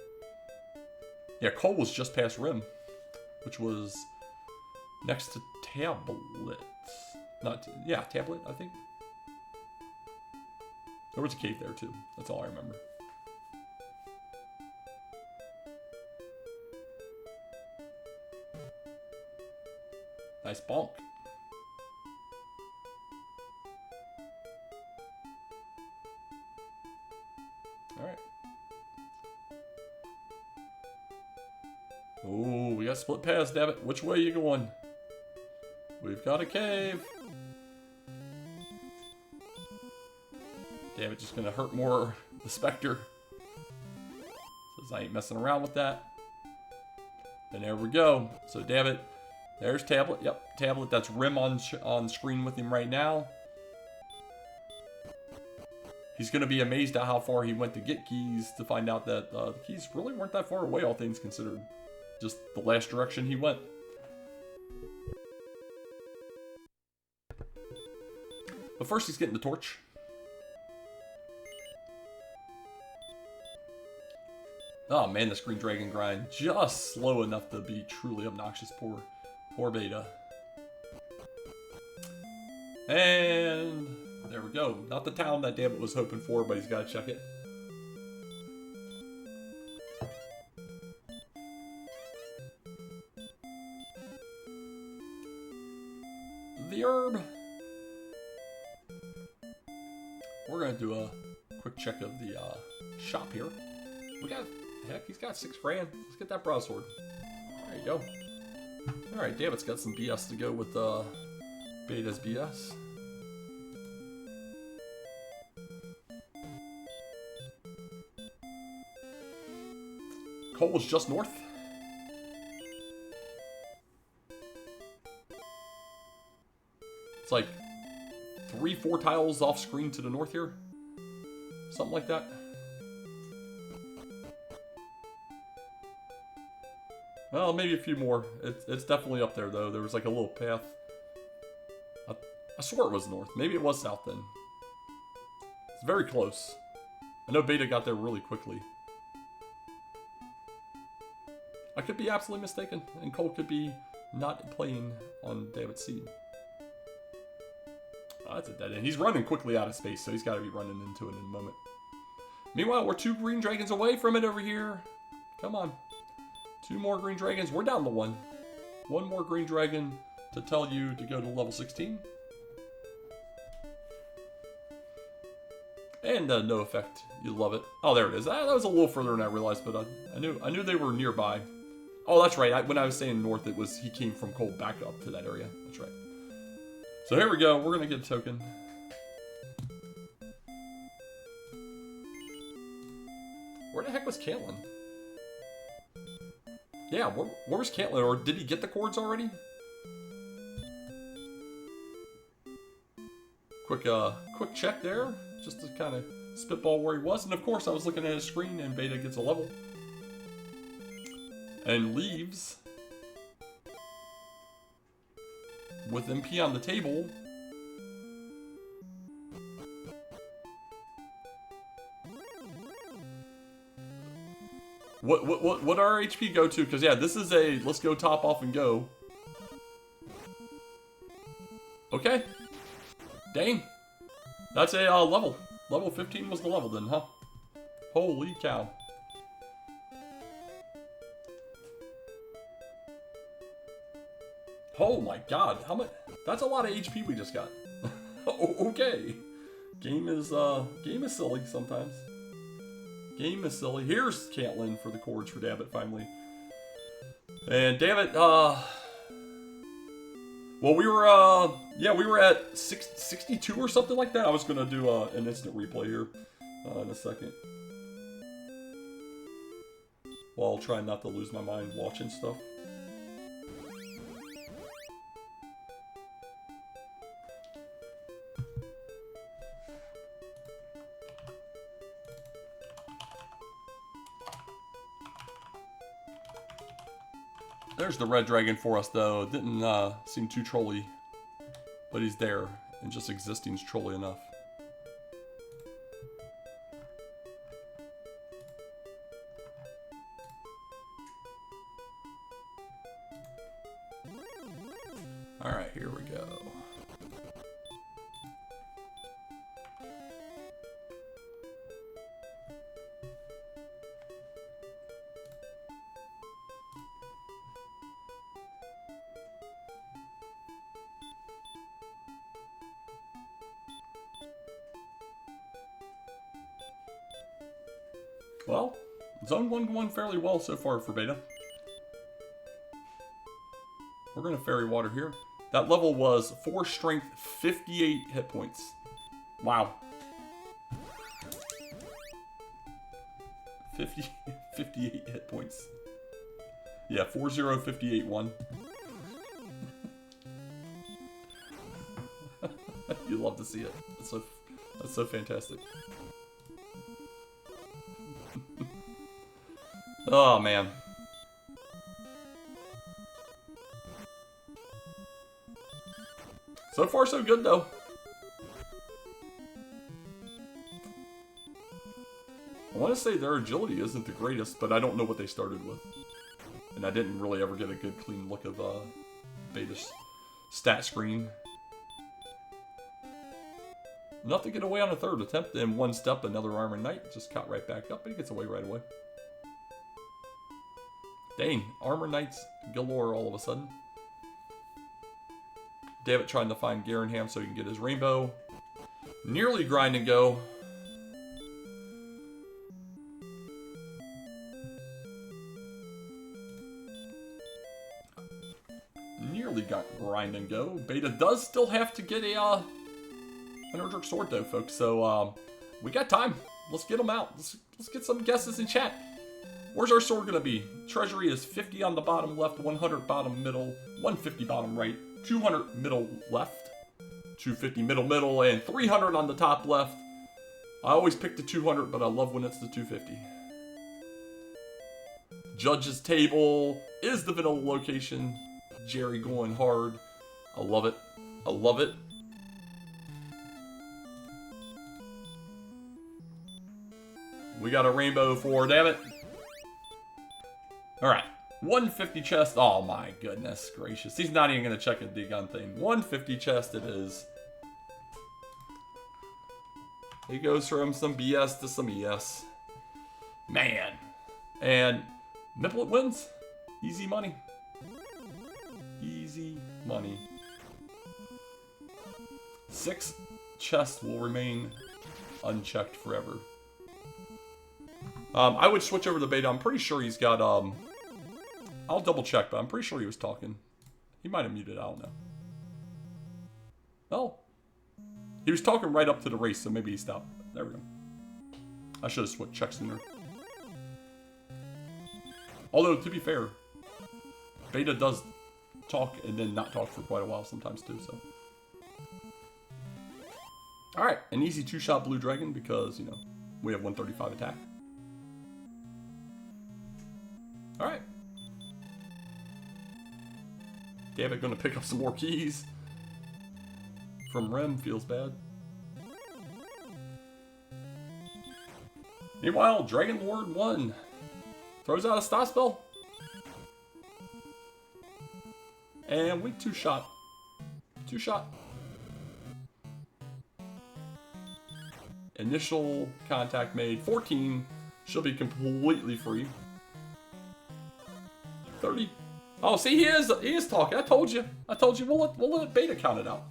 Yeah, coal was just past Rim, which was next to Tablet. Yeah, Tablet, I think. There was a cave there too. That's all I remember. Nice bonk. Alright. Oh, we got split paths, damn it. Which way you going? We've got a cave. Damn it, just gonna hurt more the Spectre. Says I ain't messing around with that. And there we go. So damn it. There's Tablet. Yep, Tablet. That's Rim on screen with him right now. He's going to be amazed at how far he went to get keys to find out that the keys really weren't that far away, all things considered. Just the last direction he went. But first he's getting the torch. Oh man, this Green Dragon grind just slow enough to be truly obnoxious. Poor Beta. And there we go. Not the town that Dammit was hoping for, but he's got to check it. The herb. We're going to do a quick check of the shop here. We got, heck, he's got 6 grand. Let's get that broadsword. There you go. Alright, Dammit's got some BS to go with Beta's BS. Cole's just north. It's like 3-4 tiles off screen to the north here. Something like that. Well, maybe a few more. It's definitely up there, though. There was like a little path. I swore it was north. Maybe it was south then. It's very close. I know Beta got there really quickly. I could be absolutely mistaken, and Cole could be not playing on Dammit's seed. Oh, that's a dead end. He's running quickly out of space, so he's got to be running into it in a moment. Meanwhile, we're 2 green dragons away from it over here. Come on. 2 more green dragons. We're down to 1. 1 more green dragon to tell you to go to level 16. And no effect. You love it. Oh, there it is. That was a little further than I realized, but I knew they were nearby. Oh, that's right. When I was saying north, it was he came from Cole back up to that area. That's right. So here we go. We're going to get a token. Where the heck was Caitlin? Yeah, where was Caitlin? Or did he get the cords already? Quick check there. Just to kind of spitball where he was. And of course, I was looking at his screen and Beta gets a level. And leaves with MP on the table. What our HP go to? Because yeah, this is a let's go top off and go. Okay. Dang. That's a level. Level 15 was the level then, huh? Holy cow. Oh my god, how much? That's a lot of HP we just got. Okay. Game is silly sometimes. Game is silly. Here's Caitlin for the cords for Dammit finally. And Dammit, well, we were at 62 or something like that. I was gonna do an instant replay here in a second. While trying not to lose my mind watching stuff. There's the red dragon for us, though. It didn't seem too trolly, but he's there, and just existing's trolly enough. Alright, here we go. Well, Zone 1 going fairly well so far for Beta. We're going to fairy water here. That level was 4 strength, 58 hit points. Wow. 58 hit points. Yeah, 4058 1. You love to see it. That's so fantastic. Oh man. So far so good though. I want to say their agility isn't the greatest, but I don't know what they started with. And I didn't really ever get a good clean look of Beta's stat screen. Enough to get away on a third attempt, and one step, another Armor Knight. Just caught right back up, but he gets away right away. Dang, Armor Knights galore all of a sudden. David trying to find Garenham so he can get his rainbow. Nearly grind and go. Nearly got grind and go. Beta does still have to get a Electric Sword though, folks. So we got time. Let's get them out. Let's get some guesses in chat. Where's our sword gonna be? Treasury is 50 on the bottom left, 100 bottom middle, 150 bottom right, 200 middle left, 250 middle, and 300 on the top left. I always pick the 200, but I love when it's the 250. Judge's table is the vanilla location. Jerry going hard. I love it. I love it. We got a rainbow for, damn it. Alright. 150 chest. Oh my goodness gracious. He's not even going to check a dig-on thing. 150 chest it is. He goes from some BS to some ES. Man. And Niplet wins. Easy money. Easy money. 6 chests will remain unchecked forever. I would switch over to Beta. I'm pretty sure he's got, I'll double check, but I'm pretty sure he was talking. He might have muted, I don't know. Oh. He was talking right up to the race, so maybe he stopped. There we go. I should have checked sooner. Although, to be fair, Beta does talk and then not talk for quite a while sometimes too, so. Alright, an easy 2-shot Blue Dragon because, you know, we have 135 attack. Alright. David gonna pick up some more keys. From Rem, feels bad. Meanwhile, Dragon Lord 1 throws out a stat spell. And we 2-shot. 2-shot. Initial contact made. 14. She'll be completely free. 30. Oh, see, he is talking. I told you. We'll let Beta count it out.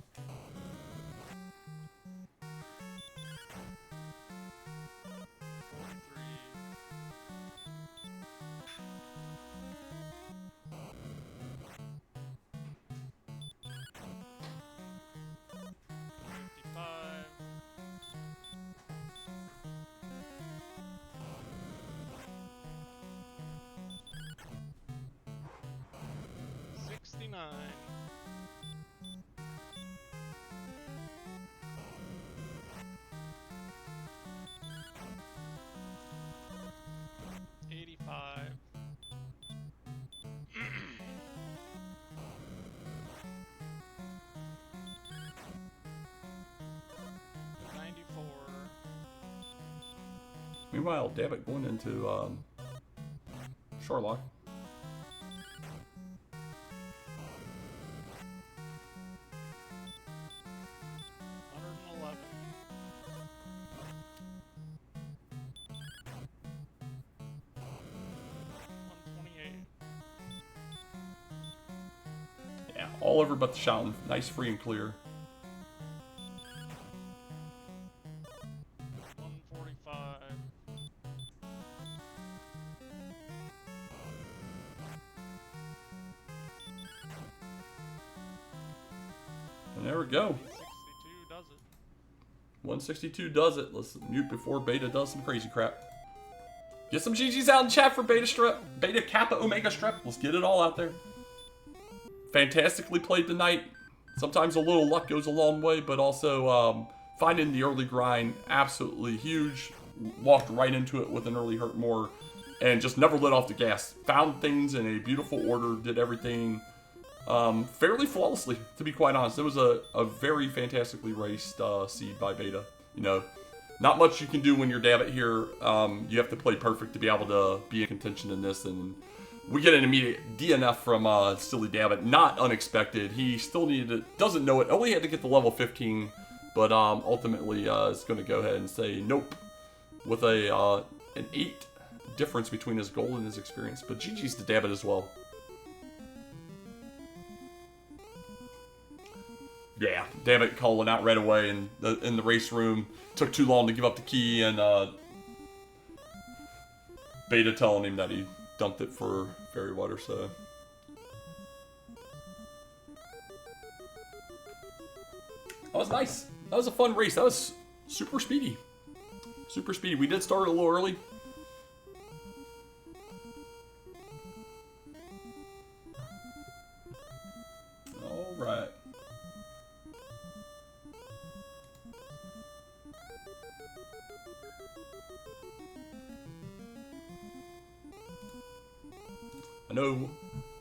Meanwhile, David going into Sherlock. Yeah, all over but the Shoutin. Nice, free, and clear. And there we go. 162 does it. 162 does it. Let's mute before Beta does some crazy crap. Get some GGs out in chat for Beta Strep. Beta Kappa Omega Strep. Let's get it all out there. Fantastically played tonight. Sometimes a little luck goes a long way, but also finding the early grind, absolutely huge. Walked right into it with an early hurt more and just never let off the gas. Found things in a beautiful order, did everything fairly flawlessly, to be quite honest. It was a very fantastically raced seed by Beta. You know, not much you can do when you're Dabbit here. You have to play perfect to be able to be in contention in this, and we get an immediate DNF from Silly Dabbit. Not unexpected. He still needed it, doesn't know it, only had to get to level 15, but ultimately is going to go ahead and say nope with an 8 difference between his goal and his experience. But GG's to Dabbit as well. Yeah, Dabbit calling out right away in the race room. Took too long to give up the key, and Beta telling him that he dumped it for fairy water, so. That was nice. That was a fun race. That was super speedy. Super speedy. We did start a little early. All right.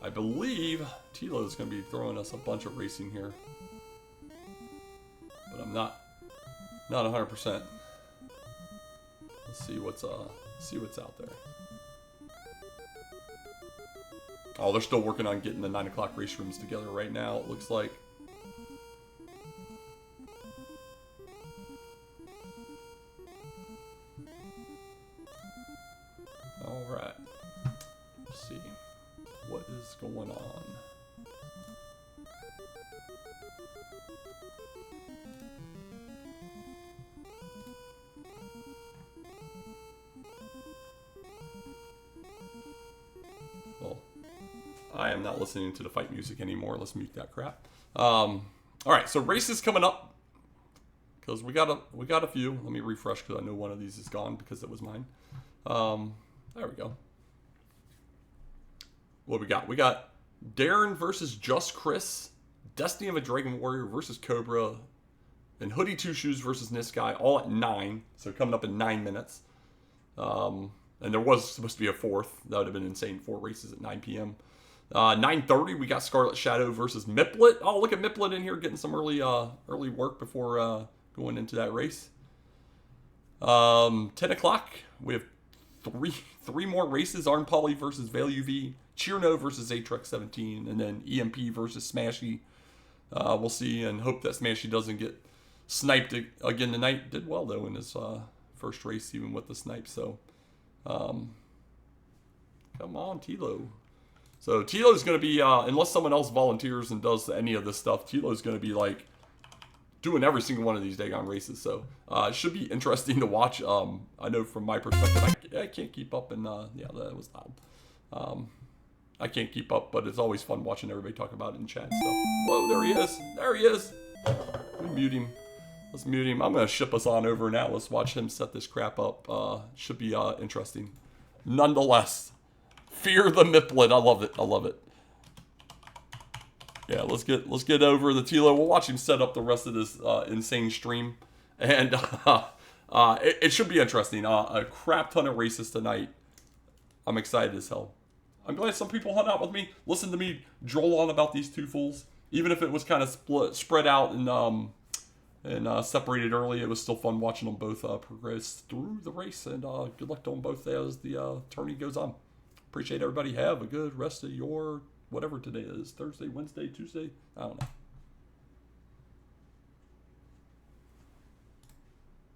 I believe Tilo is going to be throwing us a bunch of racing here, but I'm not 100%. Let's see what's out there. Oh, they're still working on getting the 9 o'clock race rooms together right now, it looks like. All right. Let's see what is going on. Well, I am not listening to the fight music anymore. Let's mute that crap. All right, so races coming up because we got a few. Let me refresh because I know one of these is gone because it was mine. There we go. What we got? We got Darren versus Just Chris, Destiny of a Dragon Warrior versus Cobra, and Hoodie Two Shoes versus Niskai, all at 9. So coming up in 9 minutes. And there was supposed to be a 4th. That would have been insane. 4 races at 9 p.m. 9:30, we got Scarlet Shadow versus Miplet. Oh, look at Miplet in here getting some early work before going into that race. 10 o'clock, we have three more races. Arn Polly versus Veil UV, Cheerno versus Atrix 17, and then EMP versus Smashy. We'll see and hope that Smashy doesn't get sniped again tonight. Did well though in his first race, even with the snipe. So, come on, Tilo. So Tilo's going to be, unless someone else volunteers and does any of this stuff, Tilo's going to be like doing every single one of these daggone races. So it should be interesting to watch. I know from my perspective, I can't keep up, and yeah, that was loud. I can't keep up, but it's always fun watching everybody talk about it in chat and stuff. Whoa, there he is. There he is. Let me mute him. Let's mute him. I'm going to ship us on over now. Let's watch him set this crap up. Should be interesting. Nonetheless, fear the Miplet. I love it. I love it. Yeah, let's get over the Tilo. We'll watch him set up the rest of this insane stream, and it should be interesting. A crap ton of races tonight. I'm excited as hell. I'm glad some people hung out with me, listen to me droll on about these two fools. Even if it was kind of spread out and separated early, it was still fun watching them both progress through the race. And good luck to them both as the tourney goes on. Appreciate everybody. Have a good rest of your whatever today is. Thursday, Wednesday, Tuesday. I don't know.